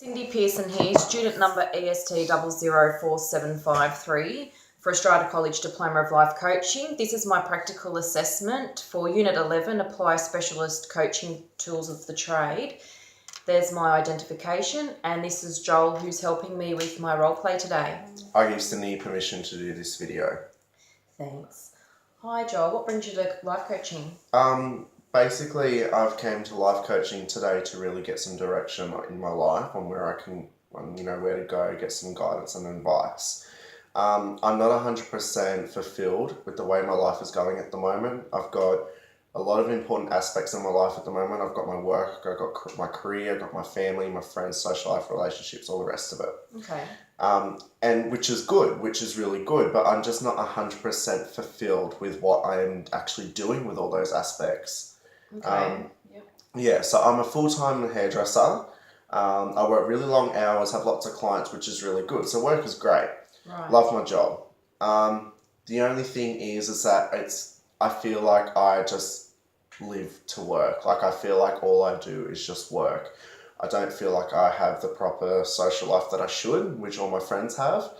Cindy Pearson here, student number EST 004753 for Strata College Diploma of Life Coaching. This is my practical assessment for Unit 11, Apply Specialist Coaching Tools of the Trade. There's my identification, and this is Joel, who's helping me with my role play today. I give Cindy permission to do this video. Thanks. Hi Joel, what brings you to life coaching? Basically, I've came to life coaching today to really get some direction in my life on where I can, where to go, get some guidance and advice. I'm not 100% fulfilled with the way my life is going at the moment. I've got a lot of important aspects in my life at the moment. I've got my work, I've got my career, I've got my family, my friends, social life, relationships, all the rest of it. Okay. And which is good, which is really good, but I'm just not 100% fulfilled with what I am actually doing with all those aspects. Okay. Yeah, so I'm a full-time hairdresser. I work really long hours, have lots of clients, which is really good. So work is great. Right. Love my job. The only thing is that I feel like I just live to work. Like I feel like all I do is just work. I don't feel like I have the proper social life that I should, which all my friends have,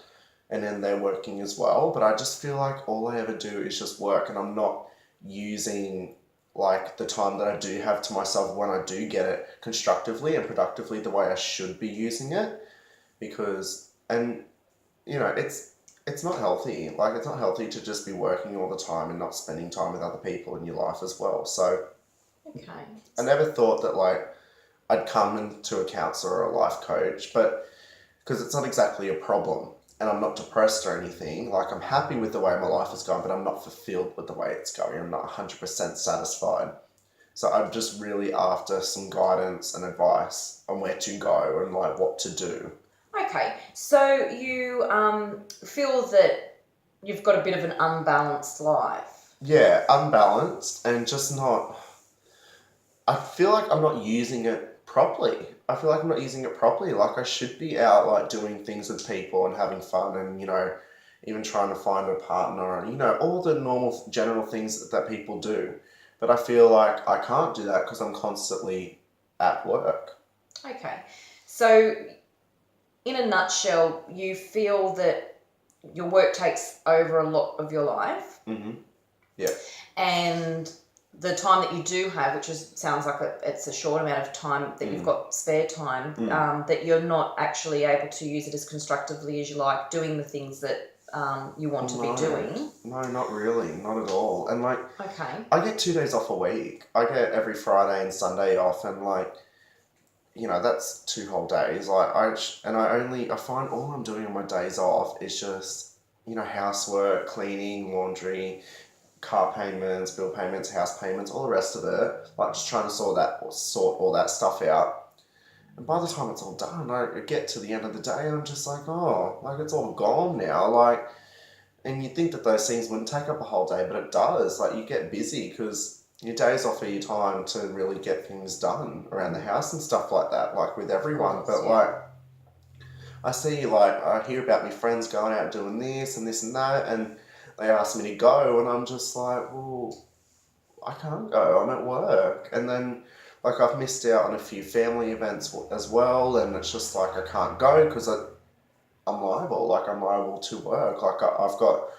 and then they're working as well. But I just feel like all I ever do is just work, and I'm not using like the time that I do have to myself when I do get it constructively and productively the way I should be using it, it's not healthy. Like it's not healthy to just be working all the time and not spending time with other people in your life as well. So Okay. I never thought that I'd come into a counsellor or a life coach, but because it's not exactly a problem. And I'm not depressed or anything. Like I'm happy with the way my life is going, but I'm not fulfilled with the way it's going. I'm not 100% satisfied. So I'm just really after some guidance and advice on where to go and what to do. Okay, so you feel that you've got a bit of an unbalanced life. Yeah, unbalanced and just not... I feel like I'm not using it properly. I feel like I'm not using it properly. Like I should be out doing things with people and having fun and, even trying to find a partner and, all the normal general things that people do. But I feel like I can't do that because I'm constantly at work. Okay, so in a nutshell, you feel that your work takes over a lot of your life. Mm-hmm. Yeah. And the time that you do have, which sounds like it's a short amount of time that you've got spare time, that you're not actually able to use it as constructively as you like, doing the things that you want to be doing. No, not really. Not at all. And Okay. I get 2 days off a week. I get every Friday and Sunday off, and that's 2 whole days. I find all I'm doing on my days off is just, housework, cleaning, laundry, car payments, bill payments, house payments, all the rest of it. Just trying to sort all that stuff out. And by the time it's all done, I get to the end of the day and I'm just like, it's all gone now. And you'd think that those things wouldn't take up a whole day, but it does. You get busy because your days offer you time to really get things done around the house and stuff like that, with everyone. But I see, I hear about my friends going out doing this and that, and they ask me to go, and I'm just like, well, I can't go, I'm at work. And then, I've missed out on a few family events as well, and it's just I can't go because I'm liable. I'm liable to work. I've got,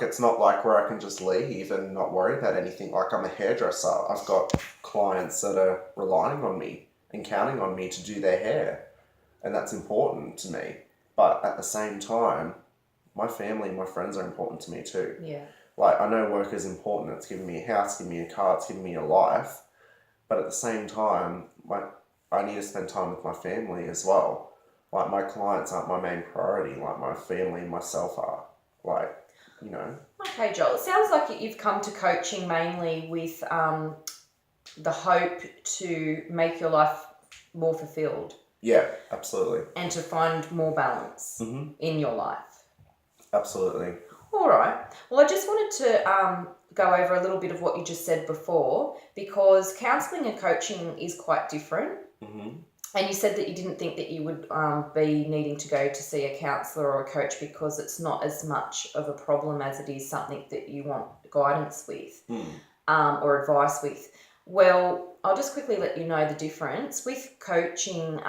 it's not where I can just leave and not worry about anything. I'm a hairdresser. I've got clients that are relying on me and counting on me to do their hair, and that's important to me. But at the same time, my family and my friends are important to me too. Yeah. I know work is important. It's giving me a house, giving me a car, it's giving me a life. But at the same time, I need to spend time with my family as well. My clients aren't my main priority. My family and myself are. Okay, Joel. It sounds like you've come to coaching mainly with the hope to make your life more fulfilled. Yeah, absolutely. And to find more balance in your life. Absolutely. All right. Well, I just wanted to go over a little bit of what you just said before, because counselling and coaching is quite different. Mm-hmm. And you said that you didn't think that you would be needing to go to see a counsellor or a coach because it's not as much of a problem as it is something that you want guidance with or advice with. Well, I'll just quickly let you know the difference. With coaching,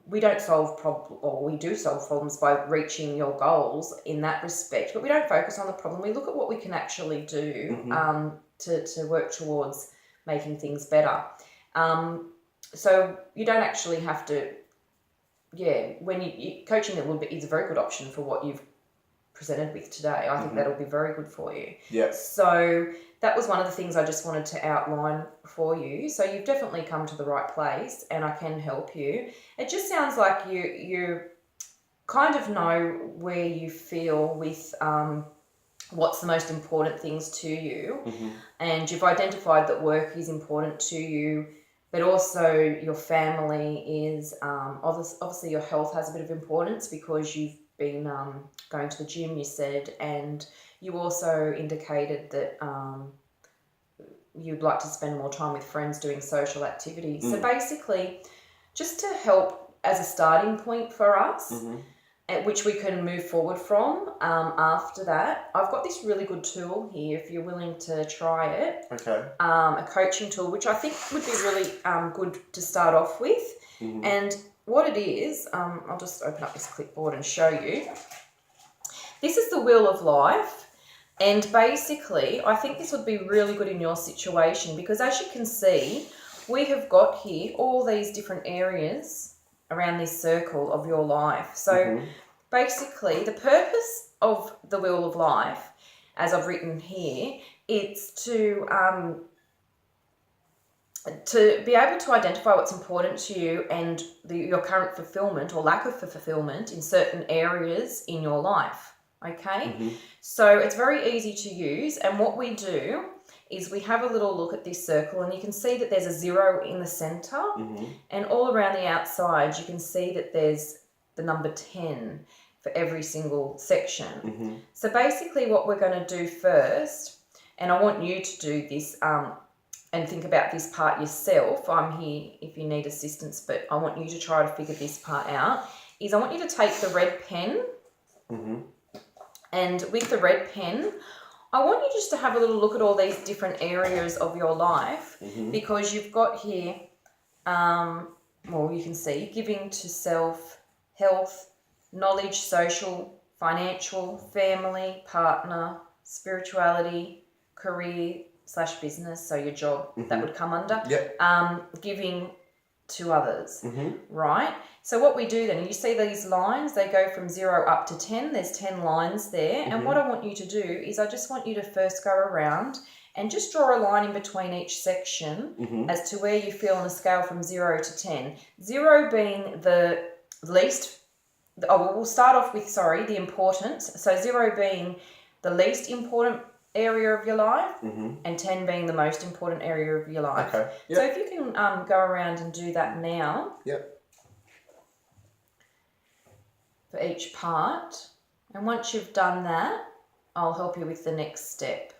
we don't solve problems, or we do solve problems by reaching your goals in that respect, but we don't focus on the problem. We look at what we can actually do to work towards making things better. So you don't actually have to, when coaching is a very good option for what you've presented with today. I think that'll be very good for you. Yeah. So that was one of the things I just wanted to outline for you. So you've definitely come to the right place, and I can help you. It just sounds like you kind of know where you feel with what's the most important things to you, and you've identified that work is important to you, but also your family is obviously your health has a bit of importance because you've been going to the gym, you said, and you also indicated that you'd like to spend more time with friends doing social activities. So basically, just to help as a starting point for us, at which we can move forward from after that, I've got this really good tool here if you're willing to try it. Okay. A coaching tool, which I think would be really good to start off with. And what it is, I'll just open up this clipboard and show you. This is the Wheel of Life, and basically I think this would be really good in your situation because, as you can see, we have got here all these different areas around this circle of your life. So basically the purpose of the Wheel of Life, as I've written here, it's to be able to identify what's important to you and your current fulfillment or lack of fulfillment in certain areas in your life. Okay, so it's very easy to use, and what we do is we have a little look at this circle, and you can see that there's a 0 in the center, and all around the outside you can see that there's the number 10 for every single section. So basically what we're going to do first, and I want you to do this and think about this part yourself. I'm here if you need assistance, but I want you to try to figure this part out, is I want you to take the red pen, and with the red pen, I want you just to have a little look at all these different areas of your life, because you've got here, well, you can see giving to self, health, knowledge, social, financial, family, partner, spirituality, career / business, so your job, that would come under. Giving to others, right? So what we do then, you see these lines, they go from 0 up to 10. There's 10 lines there. And what I want you to do is I just want you to first go around and just draw a line in between each section as to where you feel on a scale from 0 to 10. 0 being the least, we'll start off with, the importance. So 0 being the least important area of your life, and 10 being the most important area of your life. Okay. So if you can go around and do that now. For each part, and once you've done that, I'll help you with the next step.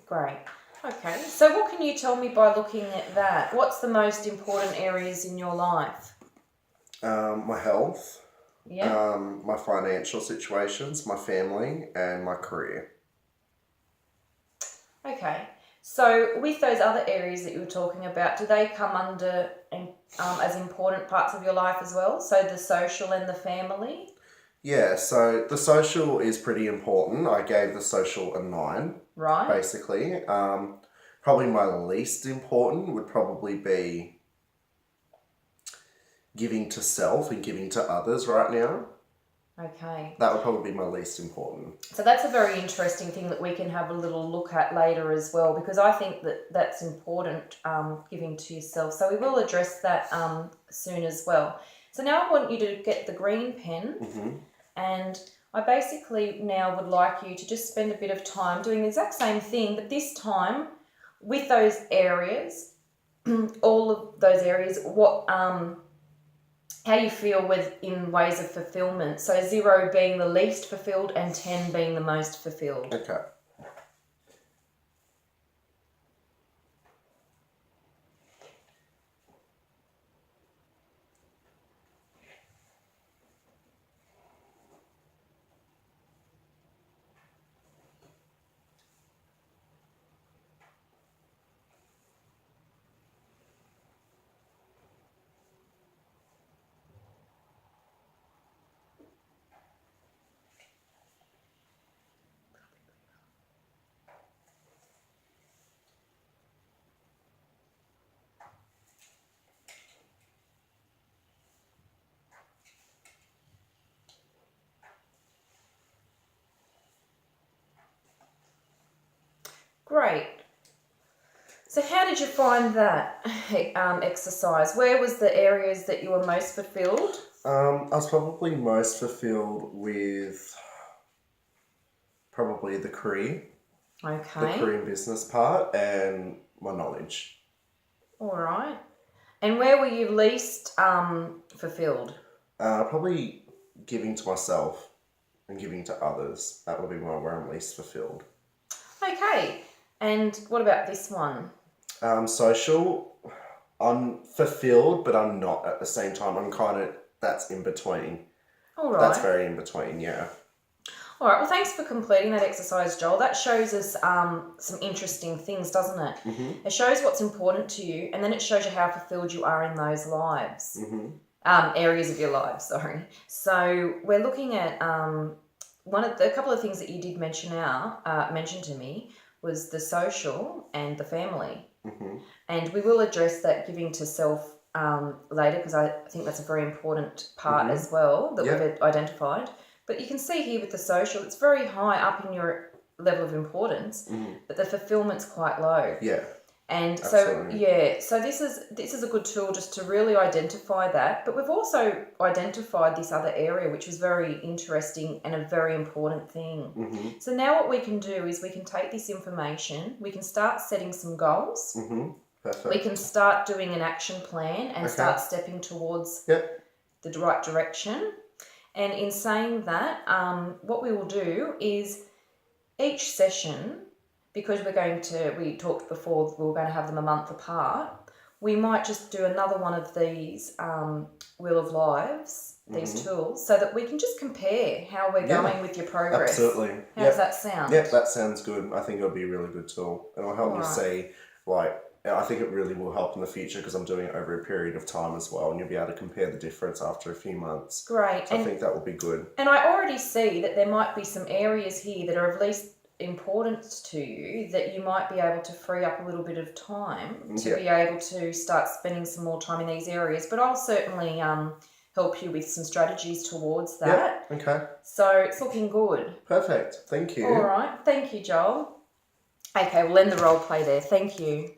Great. Okay, so what can you tell me by looking at that? What's the most important areas in your life? My health, Yeah. my financial situations, my family, and my career. Okay, so with those other areas that you were talking about, do they come under as important parts of your life as well? So the social and the family? Yeah, so the social is pretty important. I gave the social a 9. Right. Basically. Probably my least important would probably be giving to self and giving to others right now. Okay. That would probably be my least important. So that's a very interesting thing that we can have a little look at later as well, because I think that that's important, giving to yourself. So we will address that soon as well. So now I want you to get the green pen, and I basically now would like you to just spend a bit of time doing the exact same thing, but this time with those areas, all of those areas, how you feel in ways of fulfillment. So 0 being the least fulfilled and 10 being the most fulfilled. Okay. Great. So how did you find that exercise? Where was the areas that you were most fulfilled? I was probably most fulfilled with probably the career, the Okay. career and business part, and my knowledge. All right. And where were you least fulfilled? Probably giving to myself and giving to others. That would be where I'm least fulfilled. Okay. And what about this one? Social, I'm fulfilled, but I'm not at the same time. I'm kind of, that's in between. All right. That's very in between, yeah. All right. Well, thanks for completing that exercise, Joel. That shows us some interesting things, doesn't it? Mm-hmm. It shows what's important to you, and then it shows you how fulfilled you are in those lives. Mm-hmm. Areas of your lives, sorry. So we're looking at a couple of things that you did mention to me was the social and the family. Mm-hmm. And we will address that giving to self later, because I think that's a very important part as well that we've identified. But you can see here with the social, it's very high up in your level of importance, but the fulfillment's quite low. Yeah. And Absolutely. so this is a good tool just to really identify that. But we've also identified this other area, which was very interesting and a very important thing. Mm-hmm. So now what we can do is we can take this information, we can start setting some goals. Mm-hmm. Perfect. We can start doing an action plan and start stepping towards the right direction. And in saying that, what we will do is each session, because we talked before, we were going to have them a month apart, we might just do another one of these Wheel of Lives, these tools, so that we can just compare how we're going with your progress. Absolutely. How does that sound? Yep, that sounds good. I think it'll be a really good tool. And it'll help me see, I think it really will help in the future because I'm doing it over a period of time as well, and you'll be able to compare the difference after a few months. Great. So I think that will be good. And I already see that there might be some areas here that are of least importance to you that you might be able to free up a little bit of time to be able to start spending some more time in these areas. But I'll certainly help you with some strategies towards that. Yep. Okay. So it's looking good. Perfect. Thank you. All right. Thank you, Joel. Okay, we'll end the role play there. Thank you.